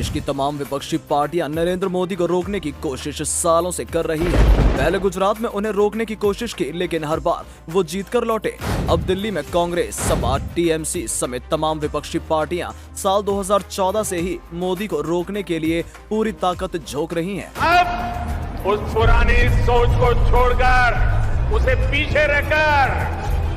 देश की तमाम विपक्षी पार्टियां नरेंद्र मोदी को रोकने की कोशिश सालों से कर रही है। पहले गुजरात में उन्हें रोकने की कोशिश की, लेकिन हर बार वो जीतकर लौटे। अब दिल्ली में कांग्रेस, सपा, टीएमसी समेत तमाम विपक्षी पार्टियां साल 2014 से ही मोदी को रोकने के लिए पूरी ताकत झोंक रही हैं। अब उस पुरानी सोच को छोड़कर, उसे पीछे रखकर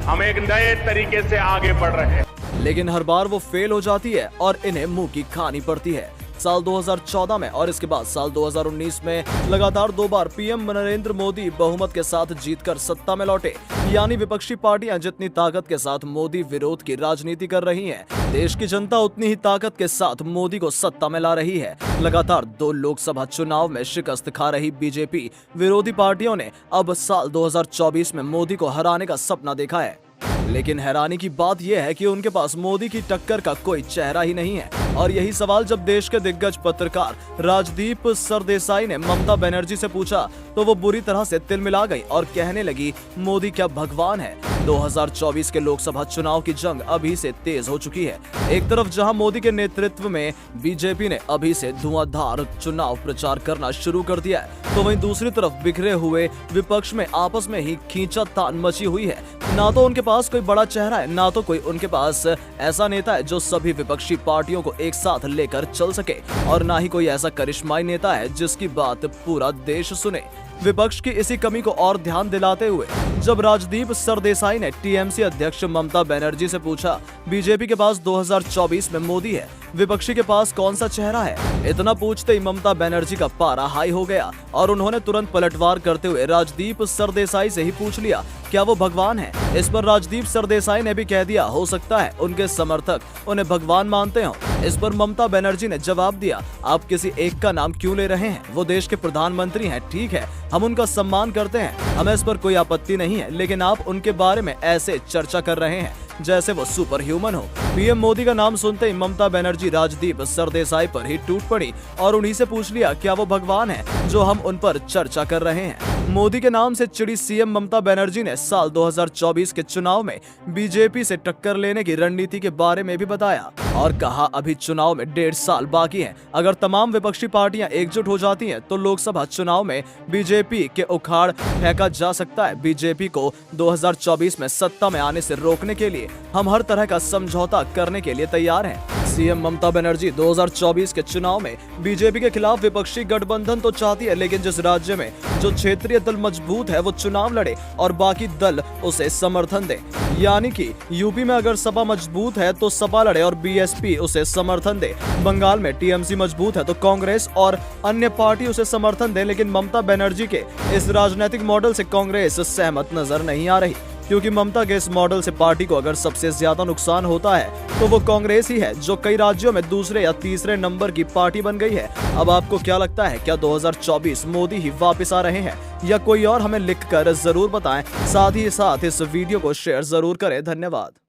हम एक नए तरीके से आगे बढ़ रहे हैं। लेकिन हर बार वो फेल हो जाती है और इन्हें मुंह की खानी पड़ती है। साल 2014 में और इसके बाद साल 2019 में लगातार 2 बार पीएम नरेंद्र मोदी बहुमत के साथ जीतकर सत्ता में लौटे। यानी विपक्षी पार्टियां जितनी ताकत के साथ मोदी विरोध की राजनीति कर रही हैं, देश की जनता उतनी ही ताकत के साथ मोदी को सत्ता में ला रही है। लगातार 2 लोकसभा चुनाव में शिकस्त खा रही बीजेपी विरोधी पार्टियों ने अब साल 2024 में मोदी को हराने का सपना देखा है। लेकिन हैरानी की बात यह है कि उनके पास मोदी की टक्कर का कोई चेहरा ही नहीं है। और यही सवाल जब देश के दिग्गज पत्रकार राजदीप सरदेसाई ने ममता बनर्जी से पूछा तो वो बुरी तरह से तिलमिला गई और कहने लगी, मोदी क्या भगवान है। 2024 के लोकसभा चुनाव की जंग अभी से तेज हो चुकी है। एक तरफ जहां मोदी के नेतृत्व में बीजेपी ने अभी से धुआंधार चुनाव प्रचार करना शुरू कर दिया है, तो वहीं दूसरी तरफ बिखरे हुए विपक्ष में आपस में ही खींचातान मची हुई है। ना तो उनके पास कोई बड़ा चेहरा है, ना तो कोई उनके पास ऐसा नेता है जो सभी विपक्षी पार्टियों को एक साथ लेकर चल सके, और ना ही कोई ऐसा करिश्माई नेता है जिसकी बात पूरा देश सुने। विपक्ष की इसी कमी को और ध्यान दिलाते हुए जब राजदीप सरदेसाई ने टीएमसी अध्यक्ष ममता बनर्जी से पूछा, बीजेपी के पास 2024 में मोदी है, विपक्षी के पास कौन सा चेहरा है। इतना पूछते ही ममता बनर्जी का पारा हाई हो गया और उन्होंने तुरंत पलटवार करते हुए राजदीप सरदेसाई से ही पूछ लिया, क्या वो भगवान है। इस पर राजदीप सरदेसाई ने भी कह दिया, हो सकता है उनके समर्थक उन्हें भगवान मानते हो। इस पर ममता बनर्जी ने जवाब दिया, आप किसी एक का नाम क्यों ले रहे हैं, वो देश के प्रधानमंत्री हैं, ठीक है, हम उनका सम्मान करते हैं, हमें इस पर कोई आपत्ति नहीं है, लेकिन आप उनके बारे में ऐसे चर्चा कर रहे हैं जैसे वो सुपर ह्यूमन हो। पीएम मोदी का नाम सुनते ही ममता बनर्जी राजदीप सरदेसाई पर ही टूट पड़ी और उन्हीं से पूछ लिया, क्या वो भगवान है जो हम उन पर चर्चा कर रहे हैं। मोदी के नाम से चिड़ी सीएम ममता बनर्जी ने साल 2024 के चुनाव में बीजेपी से टक्कर लेने की रणनीति के बारे में भी बताया और कहा, अभी चुनाव में 1.5 साल बाकी है। अगर तमाम विपक्षी पार्टियां एकजुट हो जाती हैं तो लोकसभा चुनाव में बीजेपी के उखाड़ फेंका जा सकता है। बीजेपी को 2024 में सत्ता में आने से रोकने के लिए हम हर तरह का समझौता करने के लिए तैयार हैं। सीएम ममता बनर्जी 2024 के चुनाव में बीजेपी के खिलाफ विपक्षी गठबंधन तो चाहती है, लेकिन जिस राज्य में जो क्षेत्रीय दल मजबूत है वो चुनाव लड़े और बाकी दल उसे समर्थन दे। यानी कि यूपी में अगर सपा मजबूत है तो सपा लड़े और बीएसपी उसे समर्थन दे। बंगाल में टीएमसी मजबूत है तो कांग्रेस और अन्य पार्टी उसे समर्थन दे। लेकिन ममता बनर्जी के इस राजनीतिक मॉडल से कांग्रेस सहमत नजर नहीं आ रही, क्योंकि ममता के इस मॉडल से पार्टी को अगर सबसे ज्यादा नुकसान होता है तो वो कांग्रेस ही है, जो कई राज्यों में दूसरे या तीसरे नंबर की पार्टी बन गई है। अब आपको क्या लगता है, क्या 2024 मोदी ही वापस आ रहे हैं या कोई और? हमें लिखकर जरूर बताएं। साथ ही साथ इस वीडियो को शेयर जरूर करें। धन्यवाद।